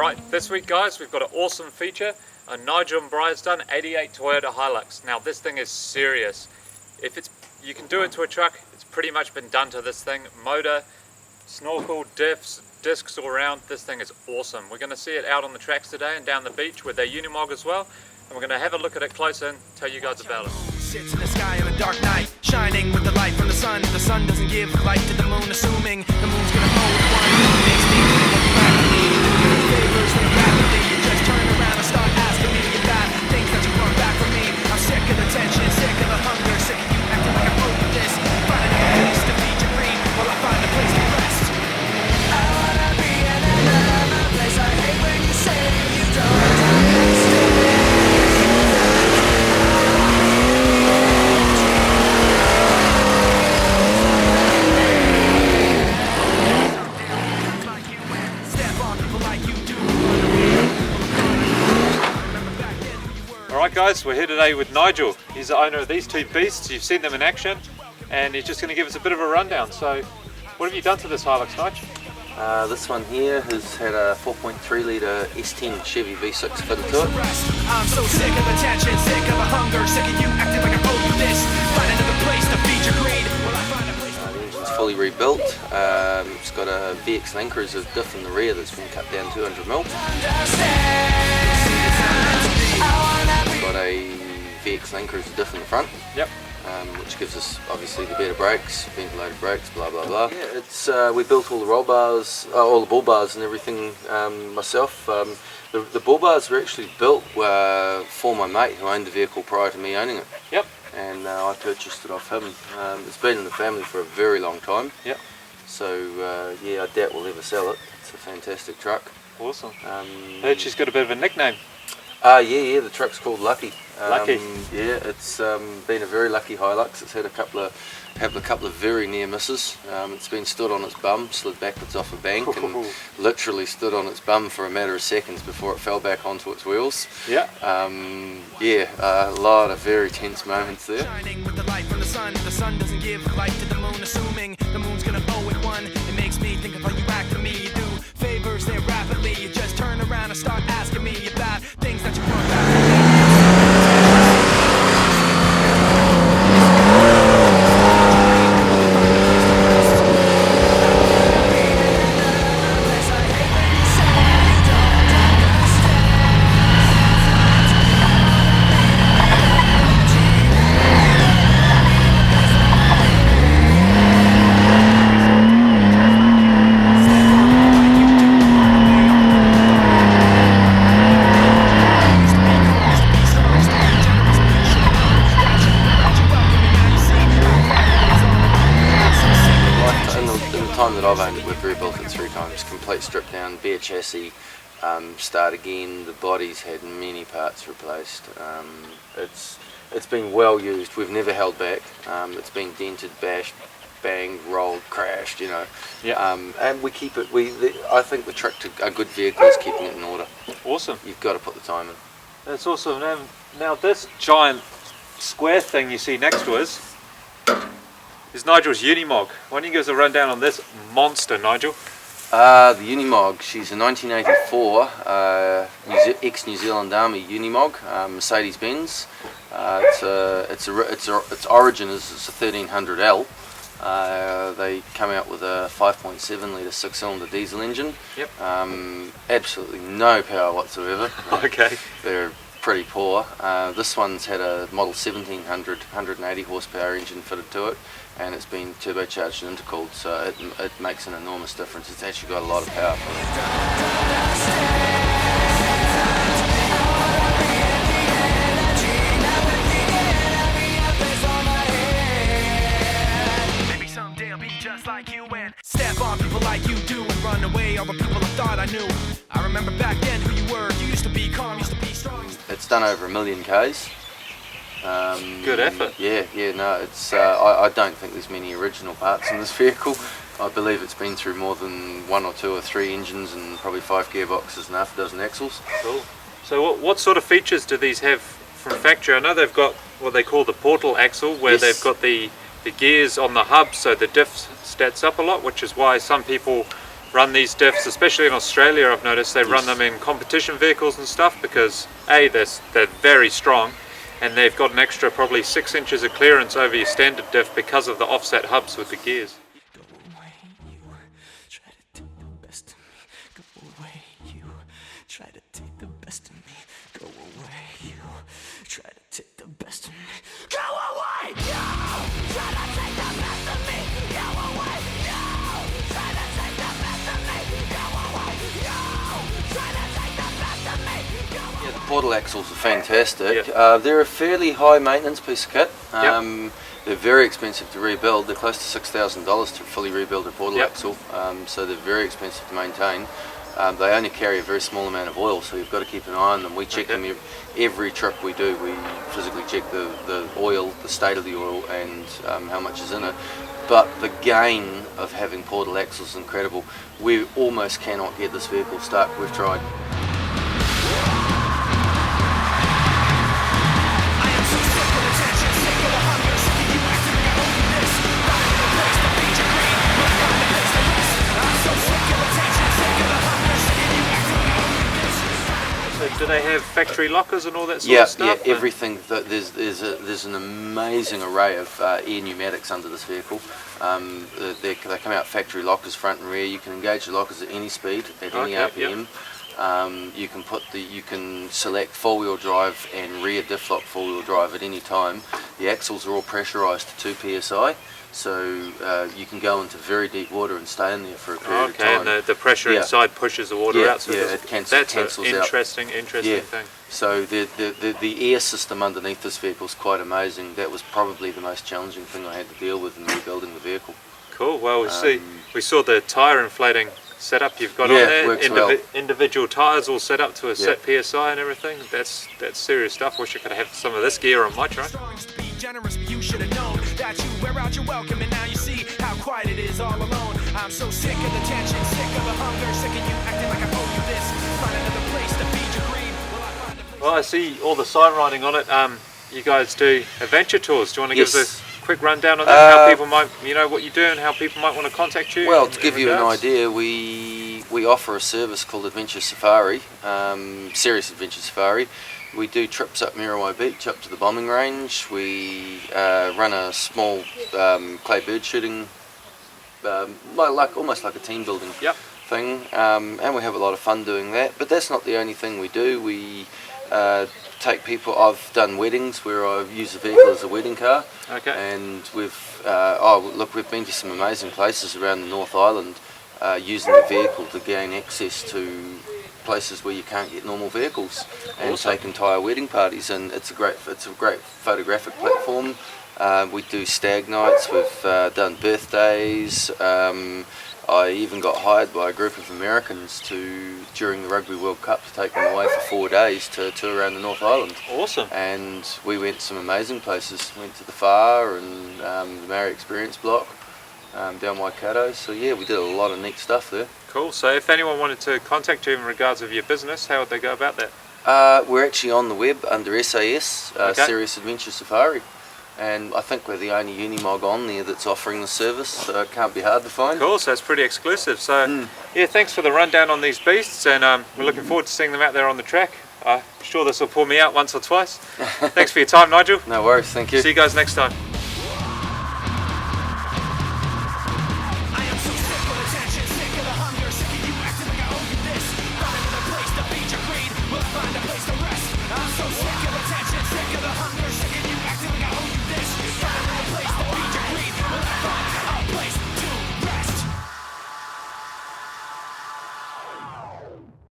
Alright, this week guys, we've got an awesome feature. Nigel and Brian's done 88 Toyota Hilux. Now this thing is serious. If you can do it to a truck, it's pretty much been done to this thing. Motor, snorkel, diffs, discs all around, this thing is awesome. We're going to see it out on the tracks today and down the beach with their Unimog as well. And we're going to have a look at it closer and tell you guys about it. Sits in the sky on a dark night, shining with the light from the sun. The sun doesn't give light to the moon, assuming the moon's gonna hold one. Makes me think back to me. Favors me rapidly. You just turn around and start asking me about things that you want back from me. I'm sick of the tension, sick of the hunger, sick of you acting like I'm over this. Find a place to feed your greed while I find a place to rest. I wanna be in another place. I hate when you say you don't understand. Alright guys, we're here today with Nigel. He's the owner of these two beasts. You've seen them in action and he's just going to give us a bit of a rundown. So what have you done to this Hilux, Nigel? This one here has had a 4.3 litre S10 Chevy V6 fitted to it. I'm so sick of attention, sick of the hunger, sick of you acting like I owe you this. Find another place to feed your greed. The engine's fully rebuilt. It's got a VX Land Cruiser diff in the rear that's been cut down 200mm. Got a VX Land Cruiser diff in the front. Yep. Which gives us obviously the better brakes, ventilated brakes, blah blah blah. Yeah, it's we built all the roll bars, all the bull bars and everything myself. The bull bars were actually built for my mate who owned the vehicle prior to me owning it. Yep. And I purchased it off him. It's been in the family for a very long time. Yep. So yeah, I doubt we'll ever sell it. It's a fantastic truck. Awesome. Heard she's got a bit of a nickname. Yeah, the truck's called Lucky. Lucky. Yeah, it's been a very lucky Hilux. It's had a couple of very near misses. It's been stood on its bum, slid backwards off a bank, and literally stood on its bum for a matter of seconds before it fell back onto its wheels. Yeah. Yeah, a lot of very tense moments there. Shining with the light from the sun doesn't give light to the moon, assuming the moon's gonna owe it one. It makes me think of how you act to me. You do favors there rapidly. You just turn around and start asking me about things that you want back from me. That I've owned it, we've rebuilt it 3 times, complete strip down, bare chassis, start again. The body's had many parts replaced. It's been well used. We've never held back. It's been dented, bashed, banged, rolled, crashed, you know. Yeah. And we keep it. I think the trick to a good vehicle is keeping it in order. Awesome. You've got to put the time in. That's awesome. Now this giant square thing you see next to us is Nigel's Unimog. Why don't you give us a rundown on this monster, Nigel? The Unimog, she's a 1984 ex-New Zealand Army Unimog, Mercedes Benz. Its origin is a 1300L. They come out with a 5.7 litre 6-cylinder diesel engine. Yep. Absolutely no power whatsoever. Okay. They're pretty poor. This one's had a model 1700 180 horsepower engine fitted to it, and it's been turbocharged and intercooled, so it makes an enormous difference. It's actually got a lot of power for it. Like you and step on people like you do and run away all the people I thought I knew. I remember back then who you were. You used to be calm, used to be strong. It's done over 1 million Ks. Good effort. Yeah, no, it's. I don't think there's many original parts in this vehicle. I believe it's been through more than 1 or 2 or 3 engines and probably 5 gearboxes and half a dozen axles. Cool. So what sort of features do these have from factory? I know they've got what they call the portal axle, where they've got the gears on the hub, so the diff stats up a lot, which is why some people run these diffs, especially in Australia. I've noticed they run them in competition vehicles and stuff because A, they're very strong, and they've got an extra probably 6 inches of clearance over your standard diff because of the offset hubs with the gears. Go away, you try to take the best of me. Go away, you try to take the best of me. Go away, you try to take the best of me. Go away, you try to take the best of me. Go away, you try to take the best of me. Go away, you try to take the best of me. Yeah, the portal axles are fantastic. They're a fairly high maintenance piece of kit. They're very expensive to rebuild. They're close to $6,000 to fully rebuild a portal axle, so they're very expensive to maintain. They only carry a very small amount of oil, so you've got to keep an eye on them. We check them every trip we do. We physically check the oil, the state of the oil, and how much is in it. But the gain of having portal axles is incredible. We almost cannot get this vehicle stuck. We've tried. Do they have factory lockers and all that sort of stuff? Yeah, everything. There's an amazing array of air pneumatics under this vehicle. They come out factory lockers, front and rear. You can engage the lockers at any speed, at any RPM. You can select four-wheel drive and rear diff lock four-wheel drive at any time. The axles are all pressurized to 2 psi. So you can go into very deep water and stay in there for a period of time. And the pressure inside pushes the water out. So it that's cancels an out. interesting thing. So the air system underneath this vehicle is quite amazing. That was probably the most challenging thing I had to deal with in rebuilding the vehicle. Cool. Well, we saw the tyre inflating setup you've got on there. Works well. Individual tyres all set up to a set PSI and everything. That's serious stuff. Wish I could have some of this gear on my truck. Generous, but you should have known that you wear out your welcome, and now you see how quiet it is all alone. I'm so sick of the tension, sick of the hunger, sick of you acting like I owe you this. Find another place to feed your greed. Well, I see all the sign writing on it. You guys do adventure tours. Do you want to give us a quick rundown on that? How people might, what you do and how people might want to contact you? Well, to give you an idea, we offer a service called Adventure Safari, Serious Adventure Safari. We do trips up Muriwai Beach, up to the bombing range. We run a small clay bird shooting, almost like a team building thing, and we have a lot of fun doing that. But that's not the only thing we do. We take people. I've done weddings where I've used the vehicle as a wedding car, and we've been to some amazing places around the North Island using the vehicle to gain access to places where you can't get normal vehicles, and take entire wedding parties, and it's a great photographic platform. We do stag nights, we've done birthdays. I even got hired by a group of Americans during the Rugby World Cup to take them away for 4 days to tour around the North Island. Awesome. And we went to some amazing places. Went to the Far and the Maori Experience Block down Waikato. So yeah, we did a lot of neat stuff there. Cool. So if anyone wanted to contact you in regards of your business, how would they go about that? We're actually on the web under SAS, Serious Adventure Safari. And I think we're the only Unimog on there that's offering the service, so it can't be hard to find. Cool, so it's pretty exclusive. So yeah, thanks for the rundown on these beasts, and we're looking forward to seeing them out there on the track. I'm sure this will pull me out once or twice. Thanks for your time, Nigel. No worries, thank you. See you guys next time. I'm so